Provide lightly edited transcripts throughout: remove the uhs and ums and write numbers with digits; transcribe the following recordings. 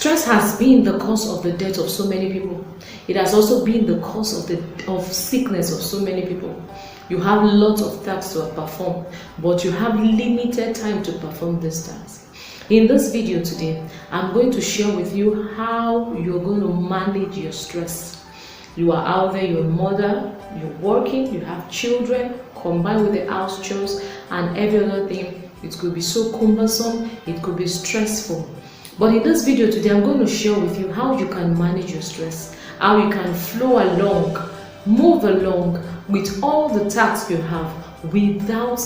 Stress has been the cause of the death of so many people. It has also been the cause of sickness of so many people. You have lots of tasks to perform, but you have limited time to perform these tasks. In this video today, I'm going to share with you how you're going to manage your stress. You are out there, you're a mother, you're working, you have children, combined with the house chores and every other thing. It could be so cumbersome, it could be stressful. But in this video today, I'm going to share with you how you can manage your stress, how you can flow along, move along with all the tasks you have without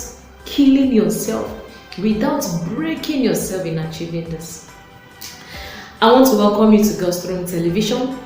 killing yourself, without breaking yourself in achieving this. I want to welcome you to God's Throne Television.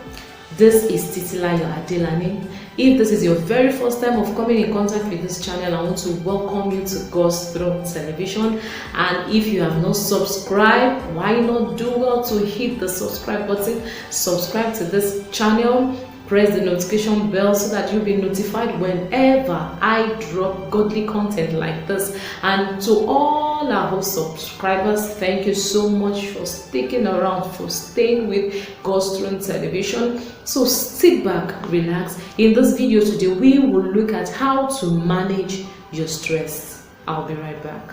This is Titilayo Adelani. If this is your very first time of coming in contact with this channel, I want to welcome you to God's Throne Television. And if you have not subscribed, why not do well to hit the subscribe button, subscribe to this channel, press the notification bell so that you'll be notified whenever I drop godly content like this. And to all our subscribers, thank you so much for sticking around, for staying with God's Throne Television. So sit back, relax. In this video today, we will look at how to manage your stress. I'll be right back.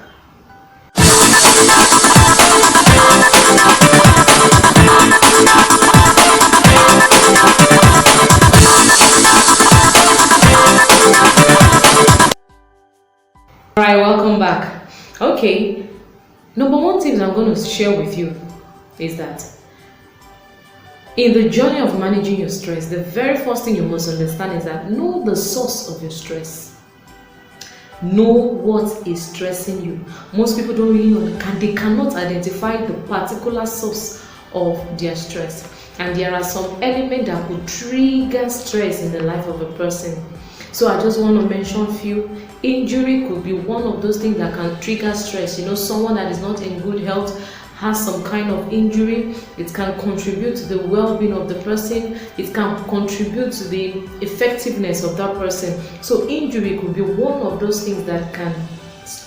Alright, welcome back. Okay, number one thing I'm going to share with you is that in the journey of managing your stress, the very first thing you must understand is that know the source of your stress. Know what is stressing you. Most people don't really know, they cannot identify the particular source of their stress. And there are some elements that could trigger stress in the life of a person. So I just want to mention a few. Injury could be one of those things that can trigger stress. You know, someone that is not in good health has some kind of injury. It can contribute to the well-being of the person. It can contribute to the effectiveness of that person. So injury could be one of those things that can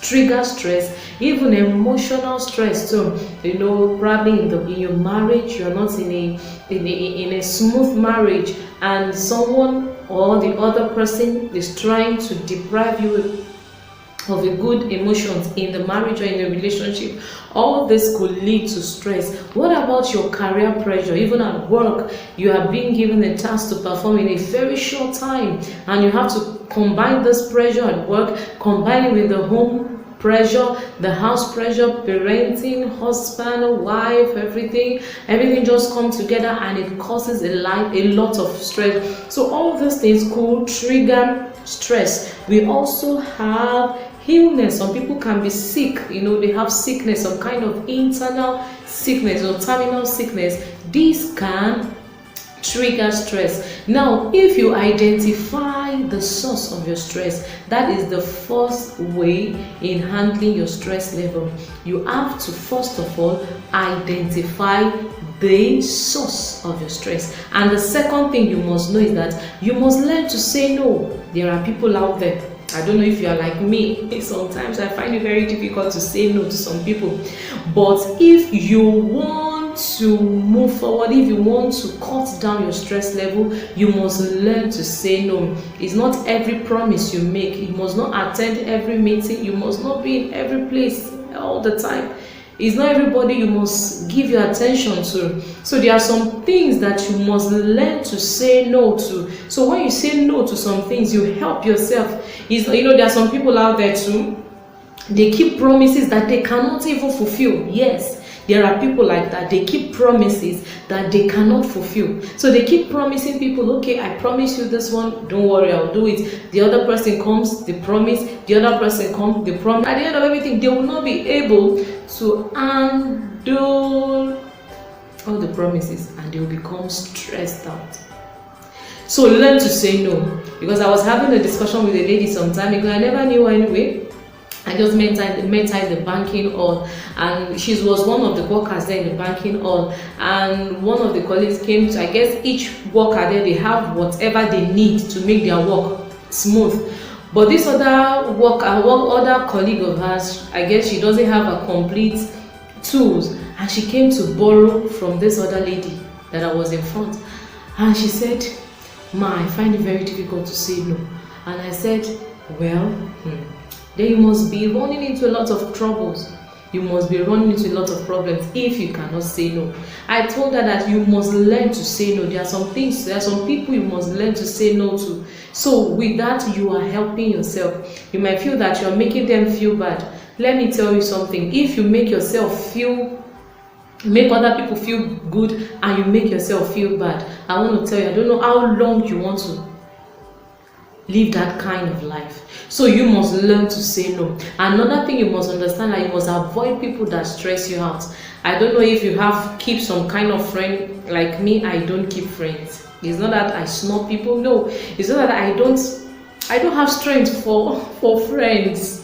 trigger stress, even emotional stress too. You know, probably in your marriage, you're not in a smooth marriage, and someone or the other person is trying to deprive you of a good emotions in the marriage or in a relationship. All this could lead to stress. What about your career pressure? Even at work, you are being given a task to perform in a very short time, and you have to combine this pressure at work, combine it with the home pressure, the house pressure, parenting, husband, wife, everything just comes together, and it causes a lot of stress. So all of these things could trigger stress. We also have illness. Some people can be sick, you know, they have sickness, some kind of internal sickness or terminal sickness. This can trigger stress. Now, if you identify the source of your stress, that is the first way in handling your stress level. You have to first of all identify the source of your stress. And the second thing you must know is that you must learn to say no. There are people out there, I don't know if you are like me, sometimes I find it very difficult to say no to some people. But if you want to move forward, if you want to cut down your stress level, you must learn to say no. It's not every promise you make. You must not attend every meeting. You must not be in every place all the time. It's not everybody you must give your attention to. So there are some things that you must learn to say no to. So when you say no to some things, you help yourself. You know, there are some people out there too, they keep promises that they cannot even fulfill. Yes, there are people like that. They keep promises that they cannot fulfill. So they keep promising people, okay, I promise you this one, don't worry, I'll do it. The other person comes, they promise. The other person comes, they promise. At the end of everything, they will not be able to handle all the promises, and they will become stressed out. So learn to say no. Because I was having a discussion with a lady some time ago. I never knew her anyway. I just met her in the banking hall, and she was one of the workers there in the banking hall, and one of the colleagues came to, I guess each worker there, they have whatever they need to make their work smooth. But this other colleague of hers, I guess she doesn't have a complete tools, and she came to borrow from this other lady that I was in front. And she said, "Ma, I find it very difficult to say no." And I said, "Well, then you must be running into a lot of troubles. You must be running into a lot of problems if you cannot say no." I told her that you must learn to say no. There are some people you must learn to say no to. So with that, you are helping yourself. You might feel that you are making them feel bad. Let me tell you something. If you make other people feel good and you make yourself feel bad, I want to tell you, I don't know how long you want to live that kind of life. So you must learn to say no. Another thing you must understand, that you must avoid people that stress you out. I don't know if you keep some kind of friend. Like me, I don't keep friends. It's not that I snub people. No, it's not that I don't have strength for friends.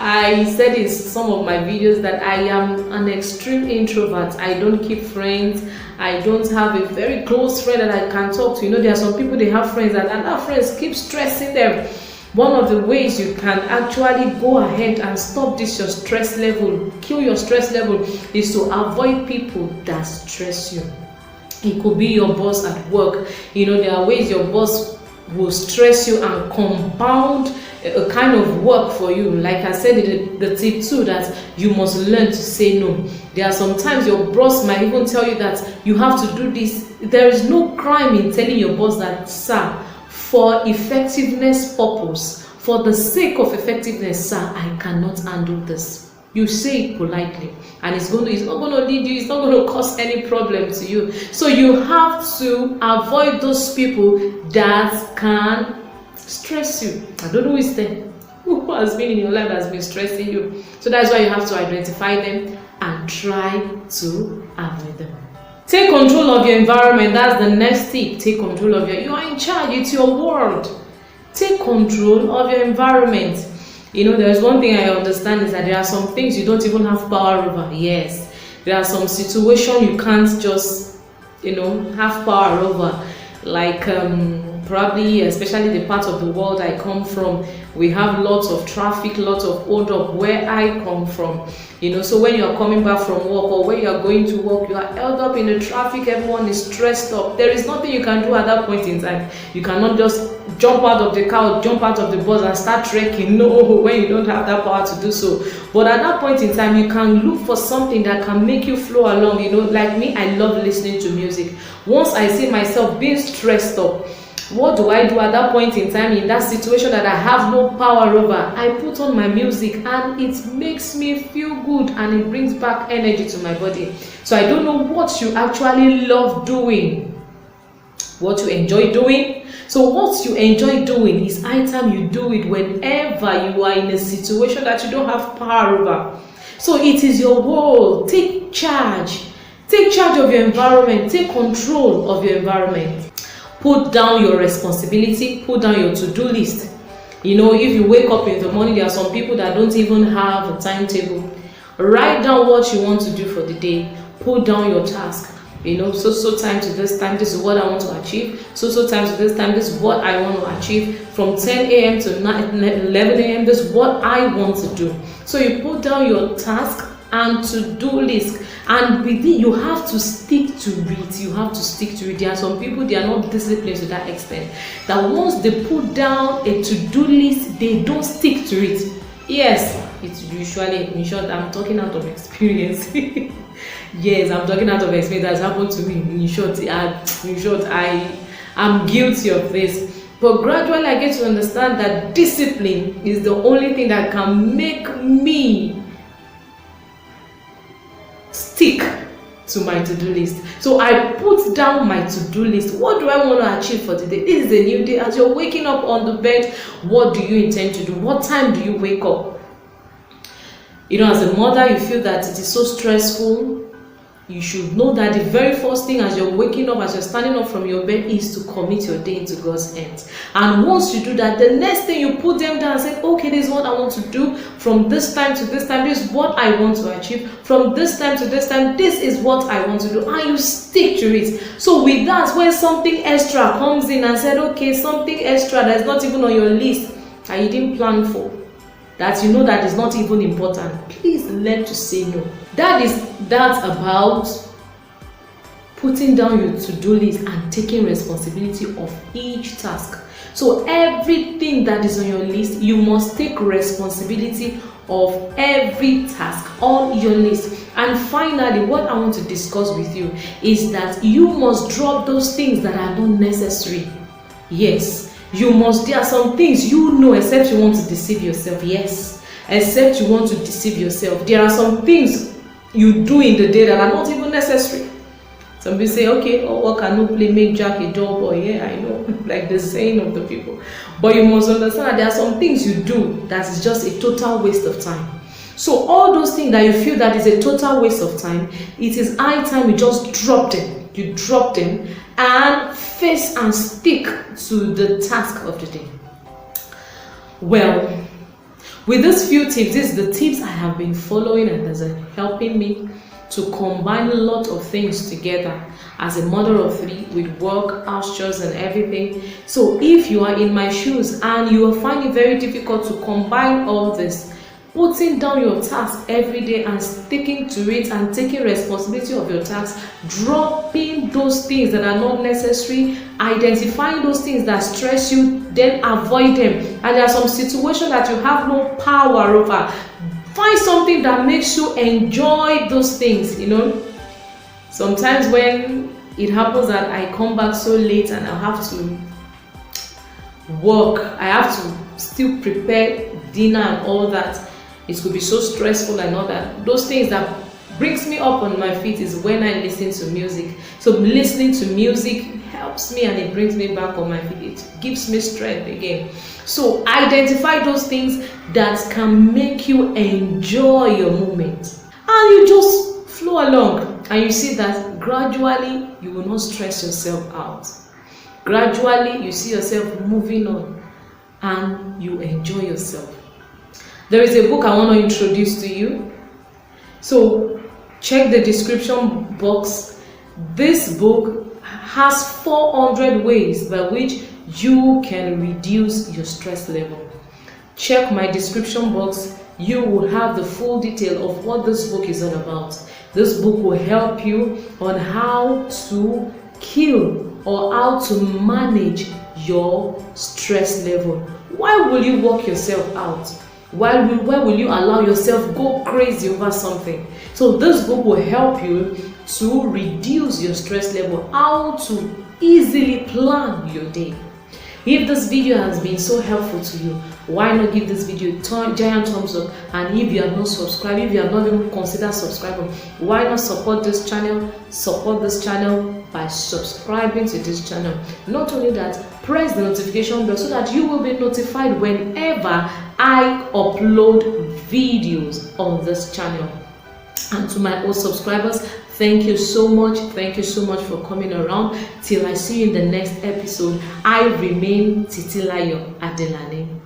I said in some of my videos that I am an extreme introvert. I don't keep friends. I don't have a very close friend that I can talk to. There are some people, they have friends and that friends keep stressing them. One of the ways you can actually go ahead and stop this your stress level, kill your stress level, is to avoid people that stress you. It could be your boss at work. There are ways your boss will stress you and compound a kind of work for you. Like I said in the tip 2, that you must learn to say no. There are sometimes your boss might even tell you that you have to do this. There is no crime in telling your boss that, "Sir, for effectiveness purpose, for the sake of effectiveness, sir, I cannot handle this." You say it politely, and it's not going to lead you, it's not going to cause any problem to you. So you have to avoid those people that can stress you. I don't know who has been in your life that's been stressing you. So that's why you have to identify them and try to avoid them. Take control of your environment. That's the next tip. Take control of you are in charge. It's your world. Take control of your environment. There's one thing I understand, is that there are some things you don't even have power over. Yes, there are some situations you can't just have power over. Like probably, especially the part of the world I come from, we have lots of traffic, lots of hold up where I come from. So when you're coming back from work, or when you're going to work, you are held up in the traffic, everyone is stressed up. There is nothing you can do at that point in time. You cannot just jump out of the car, jump out of the bus and start trekking. No, when you don't have that power to do so. But at that point in time, you can look for something that can make you flow along. Like me, I love listening to music. Once I see myself being stressed up, what do I do at that point in time, in that situation that I have no power over? I put on my music and it makes me feel good, and it brings back energy to my body. So I don't know what you actually love doing, what you enjoy doing. So what you enjoy doing is high time you do it whenever you are in a situation that you don't have power over. So it is your world. Take charge. Take charge of your environment. Take control of your environment. Put down your responsibility, put down your to-do list. If you wake up in the morning, there are some people that don't even have a timetable. Write down what you want to do for the day. Put down your task. So time to this time, this is what I want to achieve. So time to this time, this is what I want to achieve. From 10 a.m. to 11 a.m., this is what I want to do. So you put down your task and to-do list, and with it you have to stick to it. There are some people, they are not disciplined to that extent, that once they put down a to-do list, they don't stick to it. Yes, it's usually, in short, I'm talking out of experience. Yes, I'm talking out of experience. That's happened to me. In short, I'm guilty of this. But gradually I get to understand that discipline is the only thing that can make me stick to my to-do list. So I put down my to-do list. What do I want to achieve for today? This is a new day. As you're waking up on the bed, what do you intend to do? What time do you wake up? As a mother, you feel that it is so stressful. You should know that the very first thing as you're waking up, as you're standing up from your bed, is to commit your day into God's hands. And once you do that, the next thing, you put them down and say, okay, this is what I want to do. From this time to this time, this is what I want to achieve. From this time to this time, this is what I want to do. And you stick to it. So with that, when something extra comes in and said, okay, something extra that's not even on your list that you didn't plan for, that you know that is not even important, please learn to say no. That's about putting down your to-do list and taking responsibility of each task. So everything that is on your list, you must take responsibility of every task on your list. And finally, what I want to discuss with you is that you must drop those things that are not necessary. Yes, you must. There are some things you know, except you want to deceive yourself. Yes, except you want to deceive yourself. There are some things you do in the day that are not even necessary. Some people say, okay, oh, what can no play make Jack a dull boy? Yeah, I know, like the saying of the people. But you must understand that there are some things you do that is just a total waste of time. So all those things that you feel that is a total waste of time, it is high time you just drop them. You drop them and face and stick to the task of the day. Well, with these few tips, these are the tips I have been following and that's helping me to combine a lot of things together as a mother of three with work, house chores and everything. So if you are in my shoes and you will find it very difficult to combine all this, putting down your task every day and sticking to it and taking responsibility of your task, dropping those things that are not necessary, identifying those things that stress you, then avoid them. And there are some situations that you have no power over. Find something that makes you enjoy those things, you know. Sometimes when it happens that I come back so late and I have to work, I have to still prepare dinner and all that, it could be so stressful and all that. Those things that brings me up on my feet is when I listen to music. So listening to music helps me and it brings me back on my feet. It gives me strength again. So identify those things that can make you enjoy your moment. And you just flow along and you see that gradually you will not stress yourself out. Gradually you see yourself moving on and you enjoy yourself. There is a book I want to introduce to you. So check the description box. This book has 400 ways by which you can reduce your stress level. Check my description box. You will have the full detail of what this book is all about. This book will help you on how to kill or how to manage your stress level. Why will you work yourself out? Why will you allow yourself go crazy over something? So this book will help you to reduce your stress level, how to easily plan your day. If this video has been so helpful to you, why not give this video a giant thumbs up? And if you are not subscribed, if you have not even considered subscribing, why not support this channel? Support this channel by subscribing to this channel. Not only that, press the notification bell so that you will be notified whenever I upload videos on this channel. And to my old subscribers, thank you so much. Thank you so much for coming around. Till I see you in the next episode, I remain Titilayo Adelane.